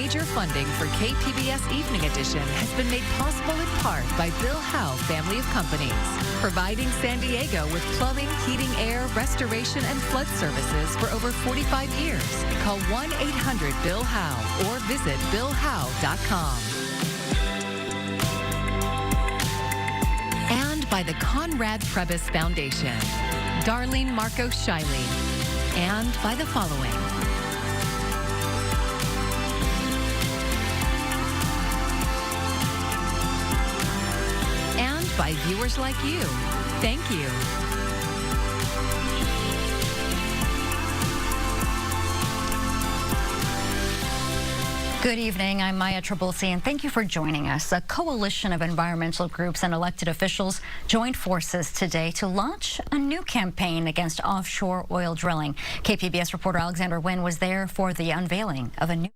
Major funding for KPBS Evening Edition has been made possible in part by Bill Howe Family of Companies, providing San Diego with plumbing, heating, air, restoration, and flood services for over 45 years. Call 1-800-BILL-HOWE or visit BillHowe.com. And by the Conrad Trebas Foundation, Darlene Marco Shiley, and by the following. And by viewers like you. Thank you. Good evening. I'm Maya Trabulsi, and thank you for joining us. A coalition of environmental groups and elected officials joined forces today to launch a new campaign against offshore oil drilling. KPBS reporter Alexander Nguyen was there for the unveiling of a new...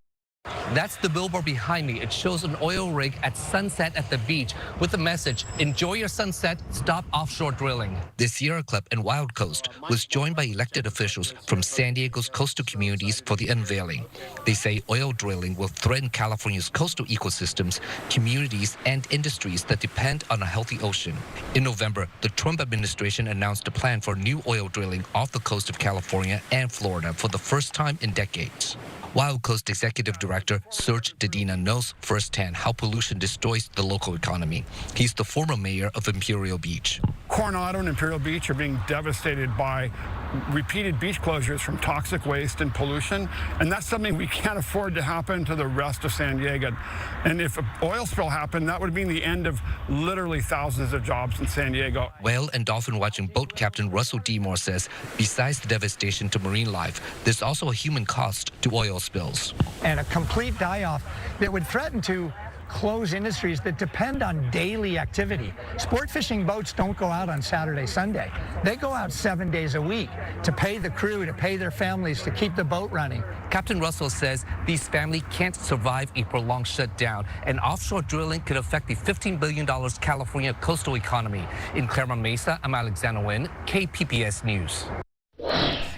That's the billboard behind me. It shows an oil rig at sunset at the beach with the message, enjoy your sunset, stop offshore drilling. The Sierra Club and Wild Coast was joined by elected officials from San Diego's coastal communities for the unveiling. They say oil drilling will threaten California's coastal ecosystems, communities, and industries that depend on a healthy ocean. In November, the Trump administration announced a plan for new oil drilling off the coast of California and Florida for the first time in decades. Wild Coast Executive Director Serge Dedina knows firsthand how pollution destroys the local economy. He's the former mayor of Imperial Beach. Coronado and Imperial Beach are being devastated by repeated beach closures from toxic waste and pollution, and that's something we can't afford to happen to the rest of San Diego. And if an oil spill happened, that would mean the end of literally thousands of jobs in San Diego. Whale and dolphin watching boat captain Russell Demore says, besides the devastation to marine life, there's also a human cost to oil spills. And a complete die-off that would threaten to close industries that depend on daily activity. Sport fishing boats don't go out on Saturday, Sunday. They go out 7 days a week to pay the crew, to pay their families, to keep the boat running. Captain Russell says these families can't survive a prolonged shutdown, and offshore drilling could affect the $15 billion California coastal economy. In Claremont Mesa, I'm Alexander Nguyen, KPBS News.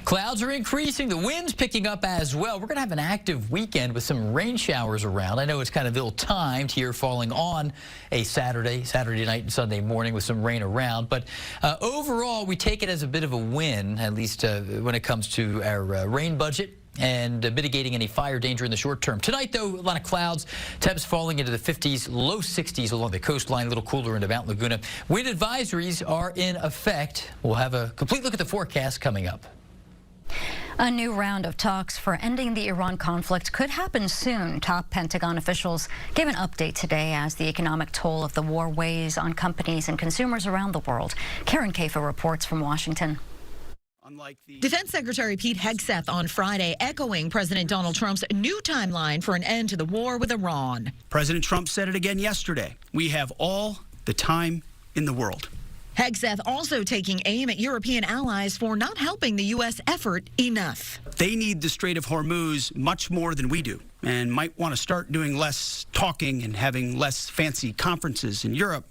Clouds are increasing. The wind's picking up as well. We're going to have an active weekend with some rain showers around. I know it's kind of ill-timed here, falling on a Saturday night and Sunday morning with some rain around. But overall, we take it as a bit of a win, at least when it comes to our rain budget and mitigating any fire danger in the short term. Tonight, though, a lot of clouds. Temps falling into the 50s, low 60s along the coastline, a little cooler into Mount Laguna. Wind advisories are in effect. We'll have a complete look at the forecast coming up. A new round of talks for ending the Iran conflict could happen soon. Top Pentagon officials gave an update today as the economic toll of the war weighs on companies and consumers around the world. Karen Kafa reports from Washington. Defense Secretary Pete Hegseth on Friday echoing President Donald Trump's new timeline for an end to the war with Iran. President Trump said it again yesterday. We have all the time in the world. Hegseth also taking aim at European allies for not helping the U.S. effort enough. They need the Strait of Hormuz much more than we do, and might want to start doing less talking and having less fancy conferences in Europe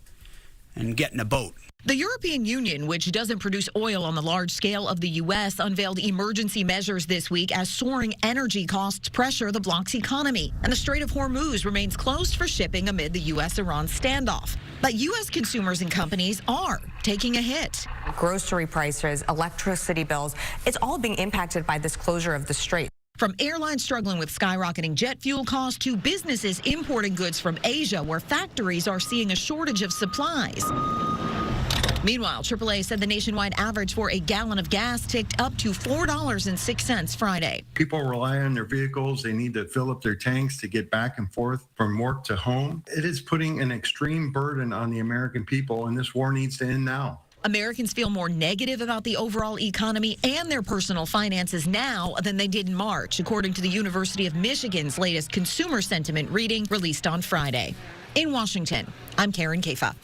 and get in a boat. The European Union, which doesn't produce oil on the large scale of the U.S., unveiled emergency measures this week as soaring energy costs pressure the bloc's economy. And the Strait of Hormuz remains closed for shipping amid the U.S.-Iran standoff. But U.S. consumers and companies are taking a hit. Grocery prices, electricity bills, it's all being impacted by this closure of the strait. From airlines struggling with skyrocketing jet fuel costs to businesses importing goods from Asia, where factories are seeing a shortage of supplies. Meanwhile, AAA said the nationwide average for a gallon of gas ticked up to $4.06 Friday. People rely on their vehicles. They need to fill up their tanks to get back and forth from work to home. It is putting an extreme burden on the American people, and this war needs to end now. Americans feel more negative about the overall economy and their personal finances now than they did in March, according to the University of Michigan's latest consumer sentiment reading released on Friday. In Washington, I'm Karen Kafa.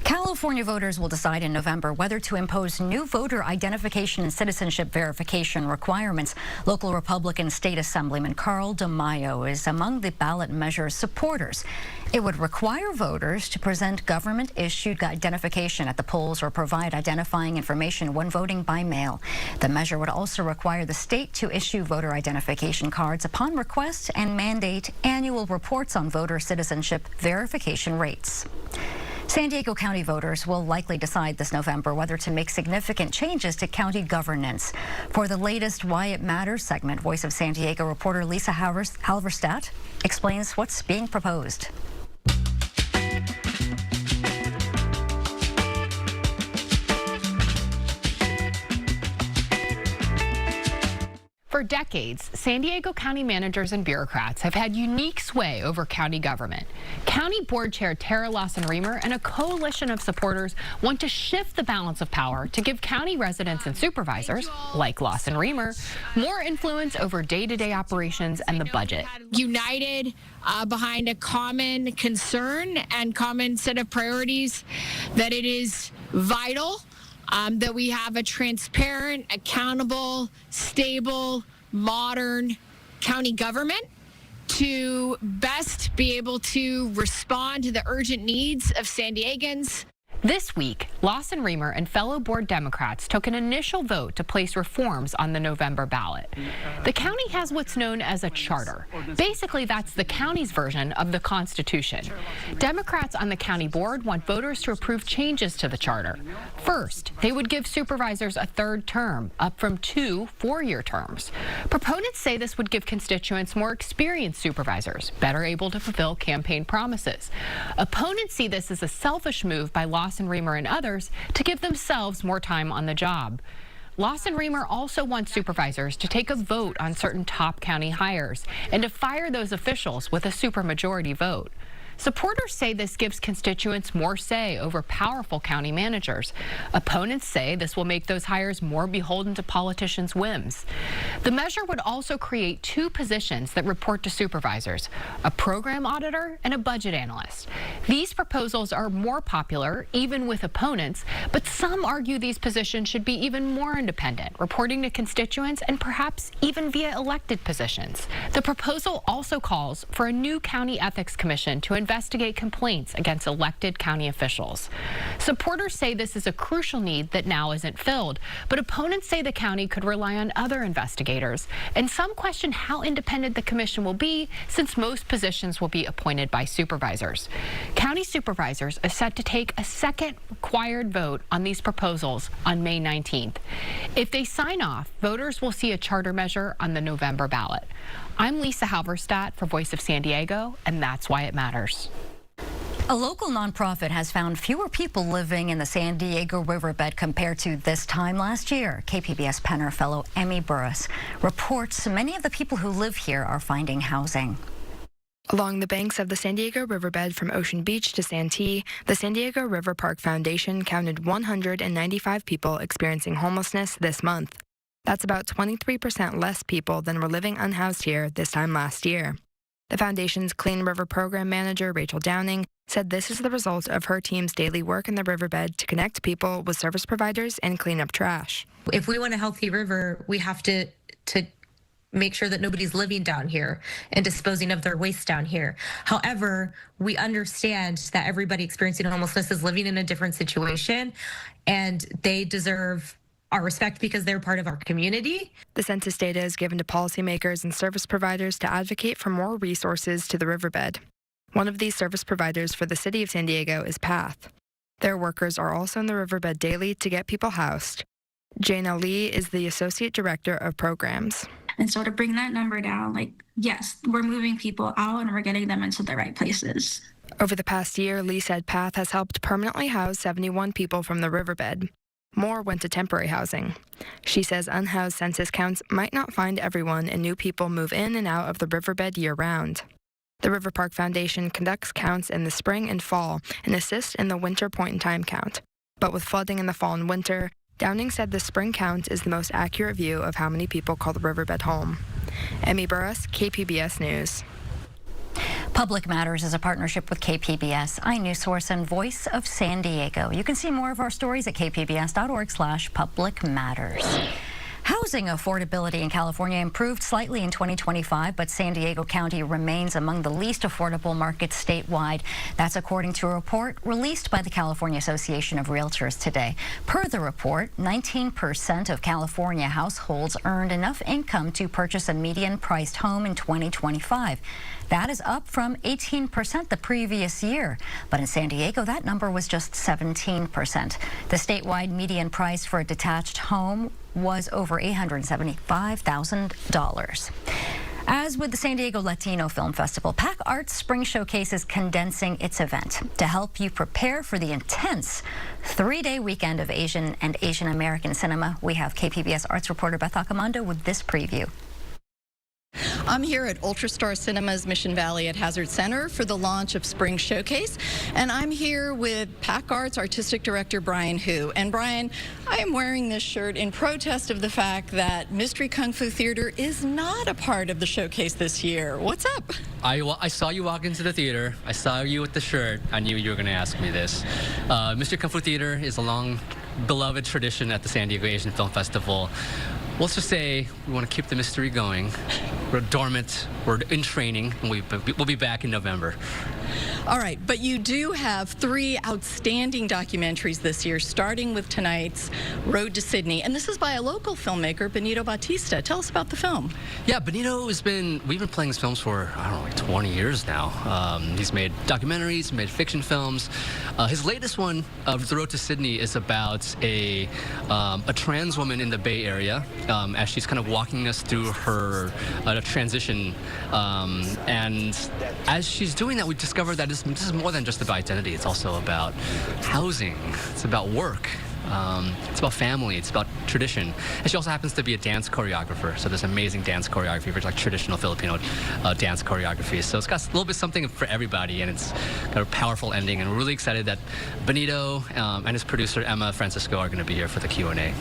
California voters will decide in November whether to impose new voter identification and citizenship verification requirements. Local Republican State Assemblyman Carl DeMaio is among the ballot measure's supporters. It would require voters to present government-issued identification at the polls or provide identifying information when voting by mail. The measure would also require the state to issue voter identification cards upon request and mandate annual reports on voter citizenship verification rates. San Diego County voters will likely decide this November whether to make significant changes to county governance. For the latest Why It Matters segment, Voice of San Diego reporter Lisa Halverstadt explains what's being proposed. For decades, San Diego County managers and bureaucrats have had unique sway over county government. County Board Chair Tara Lawson-Remer and a coalition of supporters want to shift the balance of power to give county residents and supervisors, like Lawson-Remer, more influence over day-to-day operations and the budget. United behind a common concern and common set of priorities that it is vital that we have a transparent, accountable, stable, modern county government to best be able to respond to the urgent needs of San Diegans. This week, Lawson-Remer and fellow board Democrats took an initial vote to place reforms on the November ballot. The county has what's known as a charter. Basically, that's the county's version of the Constitution. Democrats on the county board want voters to approve changes to the charter. First, they would give supervisors a third term, up from 2 4-year terms. Proponents say this would give constituents more experienced supervisors, better able to fulfill campaign promises. Opponents see this as a selfish move by Lawson-Remer and others to give themselves more time on the job. Lawson-Remer also wants supervisors to take a vote on certain top county hires and to fire those officials with a supermajority vote. Supporters say this gives constituents more say over powerful county managers. Opponents say this will make those hires more beholden to politicians' whims. The measure would also create 2 positions that report to supervisors, a program auditor and a budget analyst. These proposals are more popular, even with opponents, but some argue these positions should be even more independent, reporting to constituents and perhaps even via elected positions. The proposal also calls for a new county ethics commission to investigate complaints against elected county officials. Supporters say this is a crucial need that now isn't filled, but opponents say the county could rely on other investigators, and some question how independent the commission will be since most positions will be appointed by supervisors. County supervisors are set to take a second required vote on these proposals on May 19th. If they sign off, voters will see a charter measure on the November ballot. I'm Lisa Halverstadt for Voice of San Diego, and that's why it matters. A local nonprofit has found fewer people living in the San Diego Riverbed compared to this time last year. KPBS Penner fellow Emmy Burris reports many of the people who live here are finding housing. Along the banks of the San Diego Riverbed from Ocean Beach to Santee, the San Diego River Park Foundation counted 195 people experiencing homelessness this month. That's about 23% less people than were living unhoused here this time last year. The foundation's Clean River Program Manager, Rachel Downing, said this is the result of her team's daily work in the riverbed to connect people with service providers and clean up trash. If we want a healthy river, we have to make sure that nobody's living down here and disposing of their waste down here. However, we understand that everybody experiencing homelessness is living in a different situation, and they deserve our respect because they're part of our community. The census data is given to policymakers and service providers to advocate for more resources to the riverbed. One of these service providers for the city of San Diego is PATH. Their workers are also in the riverbed daily to get people housed. Jana Lee is the Associate Director of Programs. And so to bring that number down, yes, we're moving people out and we're getting them into the right places. Over the past year, Lee said PATH has helped permanently house 71 people from the riverbed. More went to temporary housing. She says unhoused census counts might not find everyone, and new people move in and out of the riverbed year-round. The River Park Foundation conducts counts in the spring and fall and assists in the winter point-in-time count. But with flooding in the fall and winter, Downing said the spring count is the most accurate view of how many people call the riverbed home. Emmy Burris, KPBS News. Public Matters is a partnership with KPBS, iNewsSource, and Voice of San Diego. You can see more of our stories at kpbs.org/publicmatters. Housing affordability in California improved slightly in 2025, but San Diego County remains among the least affordable markets statewide. That's according to a report released by the California Association of Realtors today. Per the report, 19% of California households earned enough income to purchase a median-priced home in 2025. That is up from 18% the previous year. But in San Diego, that number was just 17%. The statewide median price for a detached home was over $875,000. As with the San Diego Latino Film Festival, PAC Arts Spring Showcase is condensing its event to help you prepare for the intense 3-day weekend of Asian and Asian American cinema. We have KPBS arts reporter Beth Accomando with this preview. I'm here at UltraStar Cinema's Mission Valley at Hazard Center for the launch of Spring Showcase, and I'm here with PAC Arts Artistic Director Brian Hu. And Brian, I am wearing this shirt in protest of the fact that Mystery Kung Fu Theater is not a part of the showcase this year. What's up? I saw you walk into the theater. I saw you with the shirt. I knew you were going to ask me this. Mystery Kung Fu Theater is a long beloved tradition at the San Diego Asian Film Festival. Let's just say we want to keep the mystery going. We're dormant, we're in training, and we'll be back in November. All right, but you do have 3 outstanding documentaries this year, starting with tonight's Road to Sydney. And this is by a local filmmaker, Benito Bautista. Tell us about the film. Yeah, Benito we've been playing his films for, I don't know, like 20 years now. He's made documentaries, made fiction films. His latest one, The Road to Sydney, is about a trans woman in the Bay Area as she's kind of walking us through her transition. And as she's doing that, we discovered that this is more than just about identity. It's also about housing. It's about work. It's about family. It's about tradition. And she also happens to be a dance choreographer. So there's amazing dance choreography for like traditional Filipino dance choreography. So it's got a little bit something for everybody, and it's got a powerful ending. And we're really excited that Benito and his producer Emma Francisco are going to be here for the Q&A.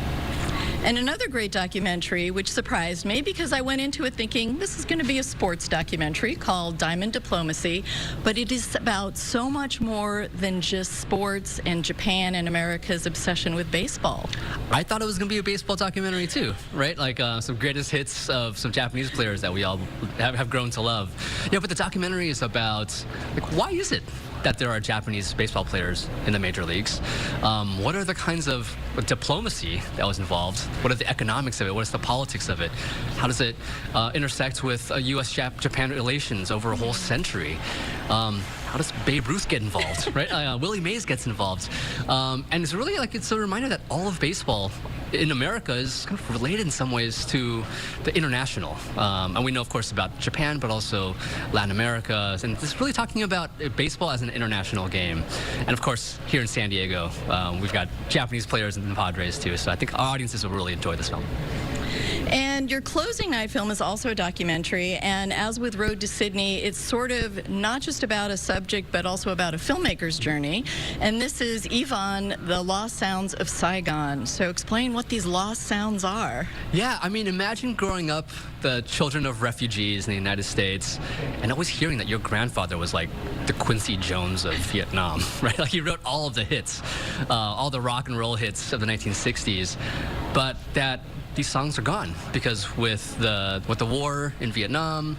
And another great documentary, which surprised me because I went into it thinking this is going to be a sports documentary called Diamond Diplomacy, but it is about so much more than just sports and Japan and America's obsession with baseball. I thought it was going to be a baseball documentary too, right? Like some greatest hits of some Japanese players that we all have grown to love. Yeah, but the documentary is about, like, why is it that there are Japanese baseball players in the major leagues? What are the kinds of diplomacy that was involved? What are the economics of it? What is the politics of it? How does it intersect with U.S.-Japan relations over a whole century? How does Babe Ruth get involved, right? Willie Mays gets involved. And it's really like, it's a reminder that all of baseball in America is kind of related in some ways to the international. And we know, of course, about Japan, but also Latin America. And it's really talking about baseball as an international game. And of course, here in San Diego, we've got Japanese players in the Padres too. So I think our audiences will really enjoy this film. And your closing night film is also a documentary, and as with Road to Sydney, it's sort of not just about a subject, but also about a filmmaker's journey. And this is Yvonne, The Lost Sounds of Saigon. So explain what these lost sounds are. Yeah, I mean, imagine growing up the children of refugees in the United States and always hearing that your grandfather was like the Quincy Jones of Vietnam, right? Like he wrote all of the hits, all the rock and roll hits of the 1960s, but that these songs are gone because with the war in Vietnam,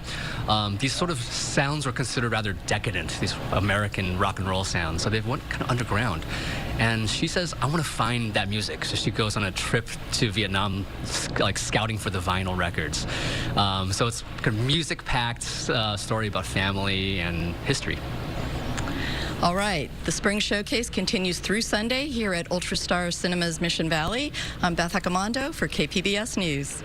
these sort of sounds were considered rather decadent, these American rock and roll sounds. So they went kind of underground. And she says, I want to find that music. So she goes on a trip to Vietnam, like scouting for the vinyl records. So it's kind of music-packed story about family and history. All right, the Spring Showcase continues through Sunday here at UltraStar Cinema's Mission Valley. I'm Beth Accomando for KPBS News.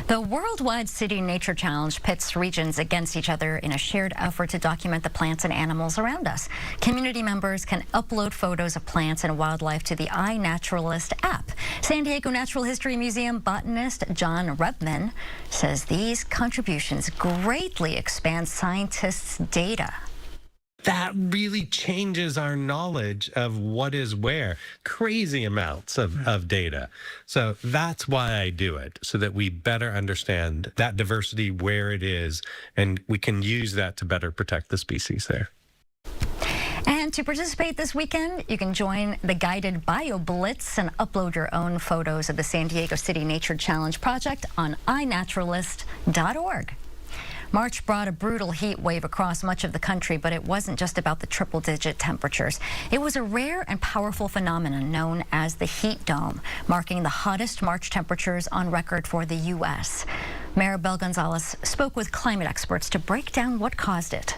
The Worldwide City Nature Challenge pits regions against each other in a shared effort to document the plants and animals around us. Community members can upload photos of plants and wildlife to the iNaturalist app. San Diego Natural History Museum botanist John Rebman says these contributions greatly expand scientists' data. That really changes our knowledge of what is where. Crazy amounts of data. So that's why I do it, so that we better understand that diversity where it is, and we can use that to better protect the species there. And to participate this weekend, you can join the guided Bio Blitz and upload your own photos of the San Diego City Nature Challenge project on iNaturalist.org. March brought a brutal heat wave across much of the country, but it wasn't just about the triple-digit temperatures. It was a rare and powerful phenomenon known as the heat dome, marking the hottest March temperatures on record for the U.S. Riverbed Gonzalez spoke with climate experts to break down what caused it.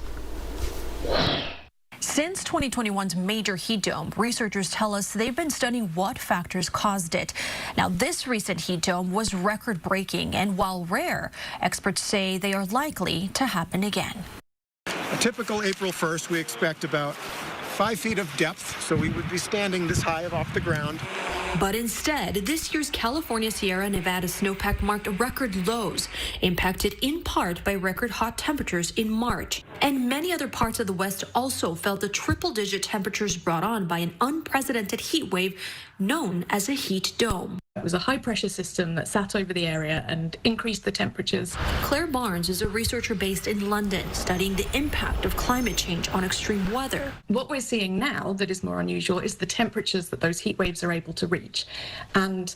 Since 2021's major heat dome, researchers tell us they've been studying what factors caused it. Now, this recent heat dome was record-breaking, and while rare, experts say they are likely to happen again. A typical April 1st, we expect about 5 feet of depth, so we would be standing this high off the ground. But instead, this year's California Sierra Nevada snowpack marked record lows, impacted in part by record hot temperatures in March. And many other parts of the West also felt the triple-digit temperatures brought on by an unprecedented heat wave known as a heat dome. It was a high-pressure system that sat over the area and increased the temperatures. Claire Barnes is a researcher based in London, studying the impact of climate change on extreme weather. What we're seeing now that is more unusual is the temperatures that those heat waves are able to reach. And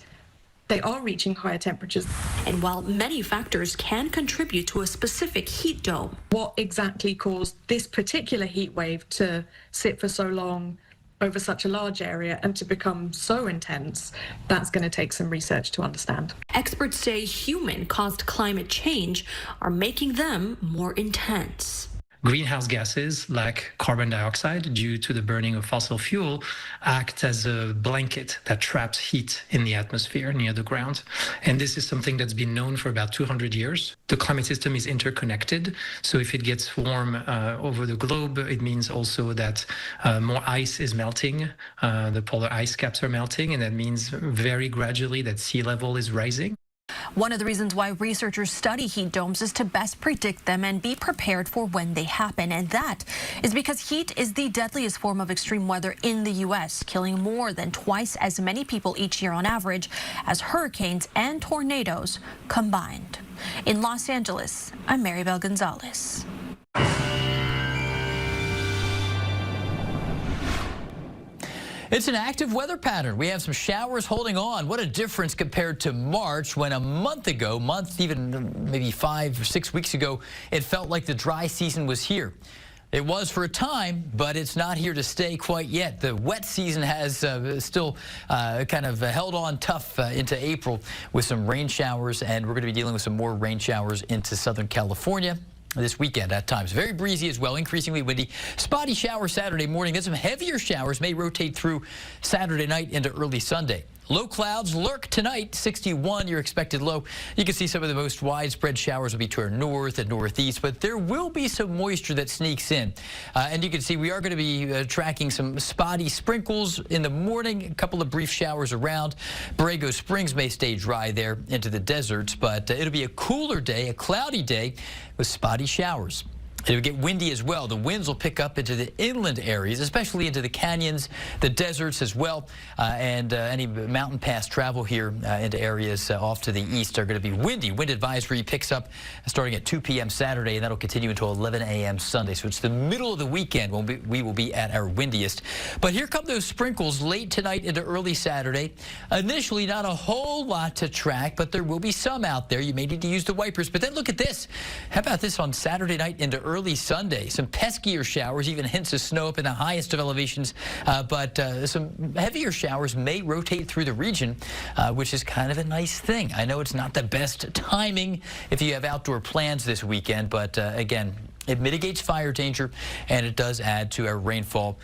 they are reaching higher temperatures. And while many factors can contribute to a specific heat dome, what exactly caused this particular heat wave to sit for so long over such a large area and to become so intense, that's going to take some research to understand. Experts say human-caused climate change are making them more intense. Greenhouse gases, like carbon dioxide, due to the burning of fossil fuel, act as a blanket that traps heat in the atmosphere near the ground. And this is something that's been known for about 200 years. The climate system is interconnected. So if it gets warm over the globe, it means also that more ice is melting. The polar ice caps are melting. And that means very gradually that sea level is rising. One of the reasons why researchers study heat domes is to best predict them and be prepared for when they happen. And that is because heat is the deadliest form of extreme weather in the U.S., killing more than twice as many people each year on average as hurricanes and tornadoes combined. In Los Angeles, I'm Riverbed Gonzalez. It's an active weather pattern. We have some showers holding on. What a difference compared to March, when a month ago, even maybe 5 or 6 weeks ago, it felt like the dry season was here. It was for a time, but it's not here to stay quite yet. The wet season has still kind of held on tough into April with some rain showers, and we're going to be dealing with some more rain showers into Southern California this weekend at times. Very breezy as well, increasingly windy. Spotty shower Saturday morning. Then some heavier showers may rotate through Saturday night into early Sunday. Low clouds lurk tonight, 61 your expected low. You can see some of the most widespread showers will be to our north and northeast, but there will be some moisture that sneaks in. And you can see we are going to be tracking some spotty sprinkles in the morning, a couple of brief showers around. Borrego Springs may stay dry there into the deserts, but it'll be a cooler day, a cloudy day with spotty showers. It'll get windy as well. The winds will pick up into the inland areas, especially into the canyons, the deserts as well, and any mountain pass travel here into areas off to the east are going to be windy. Wind advisory picks up starting at 2 p.m. Saturday, and that'll continue until 11 a.m. Sunday. So it's the middle of the weekend when we will be at our windiest. But here come those sprinkles late tonight into early Saturday. Initially, not a whole lot to track, but there will be some out there. You may need to use the wipers. But then look at this. How about this on Saturday night into early Sunday? Some peskier showers, even hints of snow up in the highest of elevations, but some heavier showers may rotate through the region, which is kind of a nice thing. I know it's not the best timing if you have outdoor plans this weekend, but again, it mitigates fire danger, and it does add to our rainfall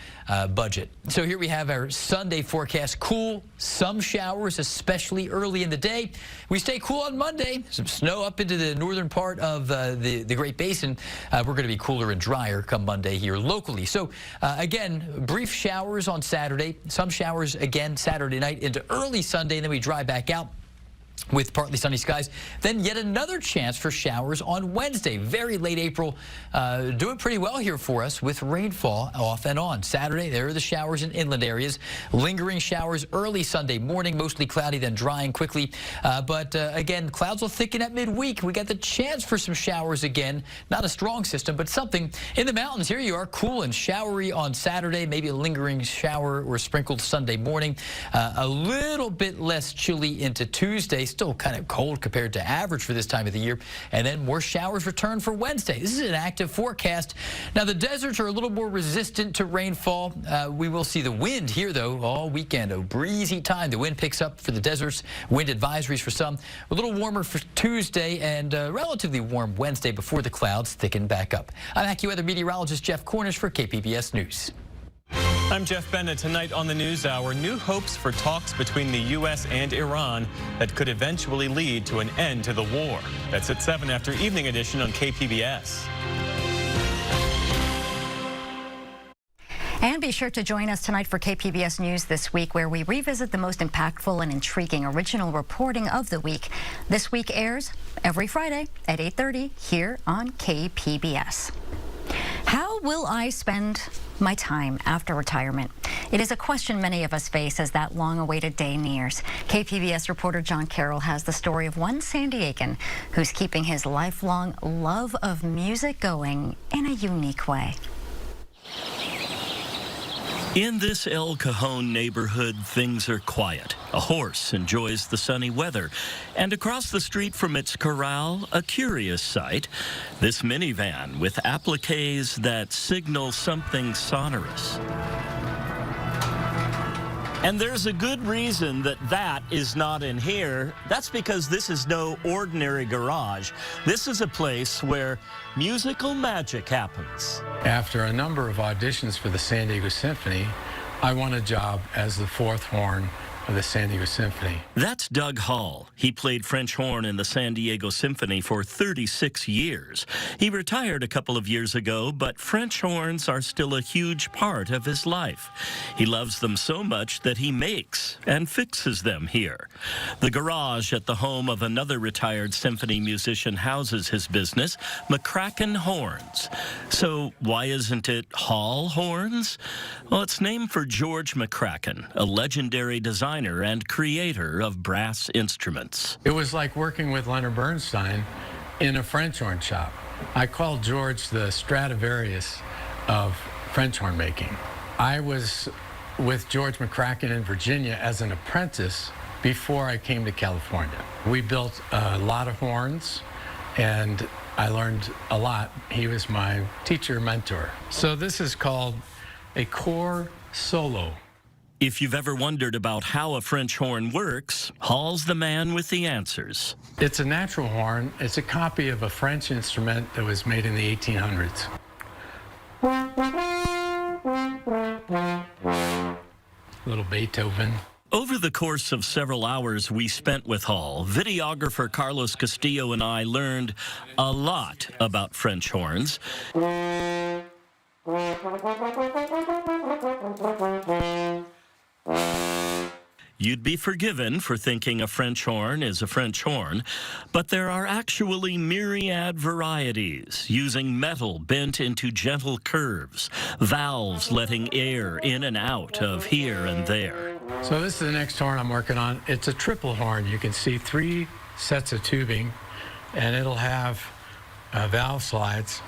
budget. So here we have our Sunday forecast. Cool, some showers, especially early in the day. We stay cool on Monday. Some snow up into the northern part of the Great Basin. We're going to be cooler and drier come Monday here locally. So again, brief showers on Saturday. Some showers again Saturday night into early Sunday, and then we dry back out. with partly sunny skies. Then yet another chance for showers on Wednesday. Very late April, doing pretty well here for us with rainfall off and on. Saturday, there are the showers in inland areas. Lingering showers early Sunday morning, mostly cloudy, then drying quickly. But again, clouds will thicken at midweek. We got the chance for some showers again. Not a strong system, but something. In the mountains, here you are, cool and showery on Saturday. Maybe a lingering shower or sprinkled Sunday morning. A little bit less chilly into Tuesday. Still kind of cold compared to average for this time of the year. And then more showers return for Wednesday. This is an active forecast. Now, the deserts are a little more resistant to rainfall. We will see the wind here, though, all weekend. A breezy time. The wind picks up for the deserts. Wind advisories for some. A little warmer for Tuesday and relatively warm Wednesday before the clouds thicken back up. I'm AccuWeather meteorologist Jeff Cornish for KPBS News. I'm Jeff Bennett. Tonight on the NewsHour, new hopes for talks between the U.S. and Iran that could eventually lead to an end to the war. That's at 7 after Evening Edition on KPBS. And be sure to join us tonight for KPBS News This Week, where we revisit the most impactful and intriguing original reporting of the week. This Week airs every Friday at 8:30 here on KPBS. How will I spend my time after retirement? It is a question many of us face as that long-awaited day nears. KPBS reporter John Carroll has the story of one San Diegan who's keeping his lifelong love of music going in a unique way. In this El Cajon neighborhood, things are quiet. A horse enjoys the sunny weather. And across the street from its corral, a curious sight. This minivan with appliques that signal something sonorous. And there's a good reason that is not in here. That's because this is no ordinary garage. This is a place where musical magic happens. After a number of auditions for the San Diego Symphony, I won a job as the fourth horn of the San Diego Symphony. That's Doug Hall. He played French horn in the San Diego Symphony for 36 years. He retired a couple of years ago, but French horns are still a huge part of his life. He loves them so much that he makes and fixes them here. The garage at the home of another retired symphony musician houses his business, McCracken Horns. So why isn't it Hall Horns? Well, it's named for George McCracken, a legendary designer and creator of brass instruments. It was like working with Leonard Bernstein in a French horn shop. I called George the Stradivarius of French horn making. I was with George McCracken in Virginia as an apprentice before I came to California. We built a lot of horns and I learned a lot. He was my teacher, mentor. So this is called a core solo. If you've ever wondered about how a French horn works, Hall's the man with the answers. It's a natural horn. It's a copy of a French instrument that was made in the 1800s. Little Beethoven. Over the course of several hours we spent with Hall, videographer Carlos Castillo and I learned a lot about French horns. You'd be forgiven for thinking a French horn is a French horn, but there are actually myriad varieties, using metal bent into gentle curves, valves letting air in and out of here and there. So this is the next horn I'm working on. It's a triple horn. You can see 3 sets of tubing, and it'll have valve slides.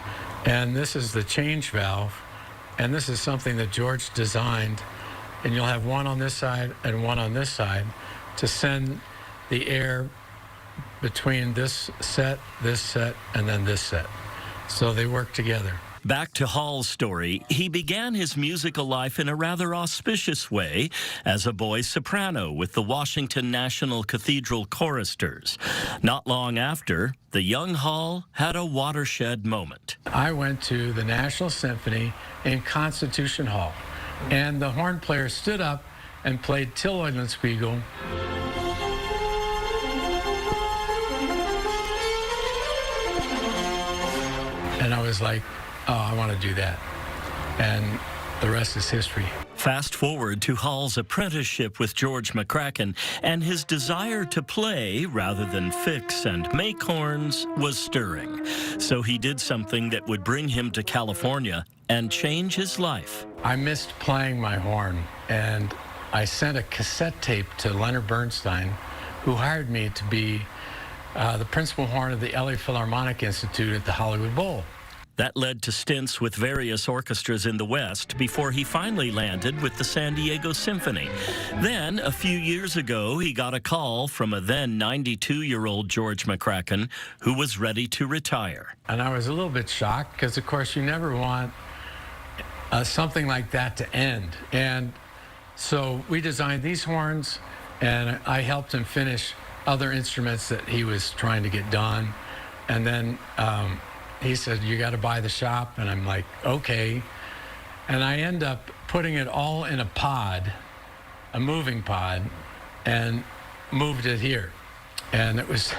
And this is the change valve, and this is something that George designed. And you'll have one on this side and one on this side to send the air between this set, and then this set. So they work together. Back to Hall's story, he began his musical life in a rather auspicious way as a boy soprano with the Washington National Cathedral Choristers. Not long after, the young Hall had a watershed moment. I went to the National Symphony in Constitution Hall. And the horn player stood up and played Till Eulenspiegel. And I was like, oh, I want to do that. And the rest is history. Fast forward to Hall's apprenticeship with George McCracken, and his desire to play rather than fix and make horns was stirring. So he did something that would bring him to California and change his life. I missed playing my horn, and I sent a cassette tape to Leonard Bernstein, who hired me to be the principal horn of the LA Philharmonic Institute at the Hollywood Bowl. That led to stints with various orchestras in the West before he finally landed with the San Diego Symphony. Then, a few years ago, he got a call from a then 92-year-old George McCracken, who was ready to retire. And I was a little bit shocked because, of course, you never want something like that to end. And so we designed these horns, and I helped him finish other instruments that he was trying to get done. And then he said, "You got to buy the shop." And I'm like, okay. And I end up putting it all in a pod, a moving pod, and moved it here. And it was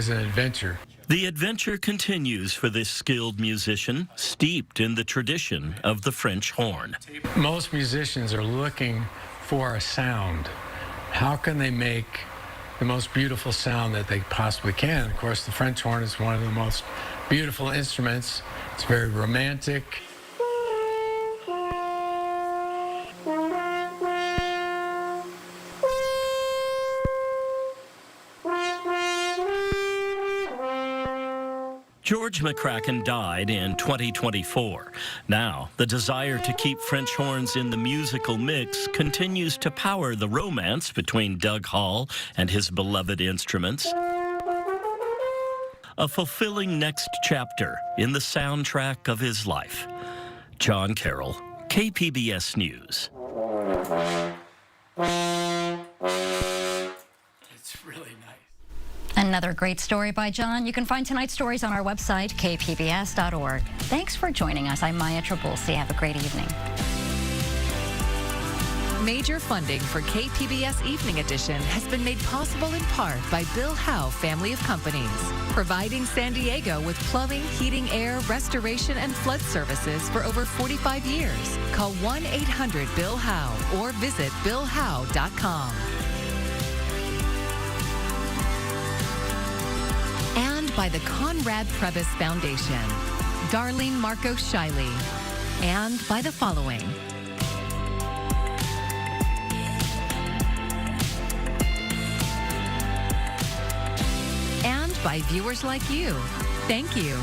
an adventure. The adventure continues for this skilled musician, steeped in the tradition of the French horn. Most musicians are looking for a sound. How can they make the most beautiful sound that they possibly can? Of course, the French horn is one of the most beautiful instruments. It's very romantic. George McCracken died in 2024. Now, the desire to keep French horns in the musical mix continues to power the romance between Doug Hall and his beloved instruments. A fulfilling next chapter in the soundtrack of his life. John Carroll, KPBS News. It's really nice. Another great story by John. You can find tonight's stories on our website, kpbs.org. Thanks for joining us. I'm Maya Trabulsi. Have a great evening. Major funding for KPBS Evening Edition has been made possible in part by Bill Howe Family of Companies, providing San Diego with plumbing, heating, air, restoration, and flood services for over 45 years. Call 1-800-BILL-HOWE or visit billhowe.com. And by the Conrad Previs Foundation, Darlene Marco Shiley, and by the following. And by viewers like you. Thank you.